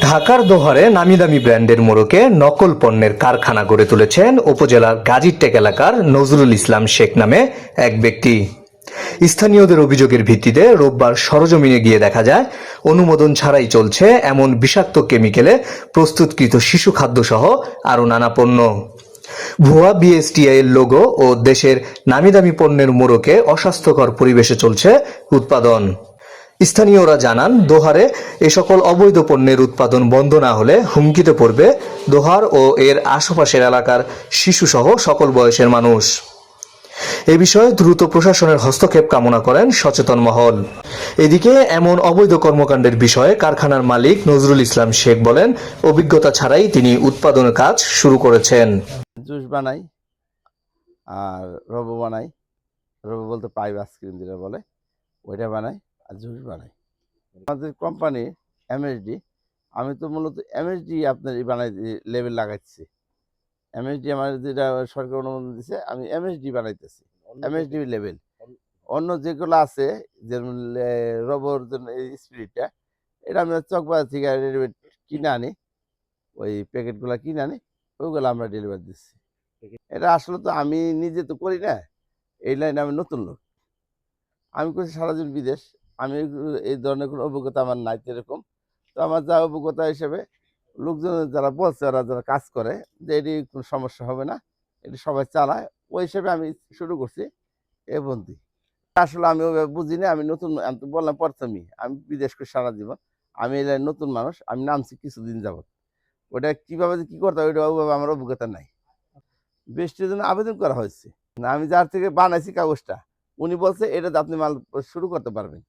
ঢাকার দোহারে নামিদামি ব্র্যান্ডের মোড়কে নকল পণ্যের কারখানা গড়ে তুলেছেন উপজেলার গাজীরটেক এলাকার নজরুল ইসলাম শেখ নামে এক ব্যক্তি। স্থানীয়দের অভিযোগের ভিত্তিতে রোববার সরেজমিনে গিয়ে দেখা যায় অনুমোদন ছাড়াই চলছে এমন বিষাক্ত কেমিক্যালে প্রস্তুতকৃত শিশু খাদ্য সহ আরও নানা পণ্য। ভুয়া বিএসটিআই এর লোগো ও দেশের নামিদামি পণ্যের মোড়কে অস্বাস্থ্যকর পরিবেশে চলছে উৎপাদন। স্থানীয়রা জানান, দোহারে এ সকল অবৈধ পণ্যের উৎপাদন বন্ধ না হলে হুমকিতে পড়বে দোহার ও এর আশেপাশের এলাকার শিশুসহ সকল বয়সের মানুষ। এ বিষয়ে দ্রুত প্রশাসনের হস্তক্ষেপ কামনা করেন সচেতন মহল। এদিকে এমন অবৈধ কর্মকাণ্ডের বিষয়ে কারখানার মালিক নজরুল ইসলাম শেখ বলেন, অভিজ্ঞতা ছাড়াই তিনি উৎপাদনের কাজ শুরু করেছেন। জুস বানাই আর রবো বানাই, রবো বলতে পাইপ আইসক্রিম যেটা বলে ওইটা বানাই আর জুস বানাই। আমাদের কোম্পানি এমএসডি, আমি তো মূলত এমএসডি আপনার বানাই লেবেল লাগাচ্ছি। এমএসডি আমার যেটা সরকার অনুমোদন দিচ্ছে, আমি এমএসডি বানাইতেছি, এমএসডি লেবেল। অন্য যেগুলো আছে যেমন রবর স্পিরিটটা, এটা আমরা চকবাজার থেকে রেডিমেড কিনে আনি, ওই প্যাকেটগুলো কিনে আনি, ওইগুলো আমরা ডেলিভারি দিচ্ছি। এটা আসলে তো আমি নিজে তো করি না, এই লাইনে আমি নতুন লোক। আমি করছি সারাদিন বিদেশ, আমি এই ধরনের কোনো অভিজ্ঞতা আমার নাই এরকম। তো আমার যা অভিজ্ঞতা হিসেবে লোকজন যারা বলছে, ওরা যারা কাজ করে, যে এটি কোনো সমস্যা হবে না, এটি সবাই চালায়, ওই হিসেবে আমি শুরু করছি এ বন্দি। আসলে আমি ওইভাবে বুঝি না, আমি নতুন, আমি তো বললাম প্রথমেই আমি বিদেশ করে সারা জীবন, আমি এই লাইনে নতুন মানুষ, আমি নামছি কিছুদিন যাবত। ওটা কীভাবে কি করতে হয় ওইটা ওইভাবে আমার অভিজ্ঞতা নাই। বৃষ্টির জন্য আবেদন করা হয়েছে না, আমি যার থেকে বানাইছি কাগজটা, উনি বলছে এটা আপনি মাল শুরু করতে পারবেন।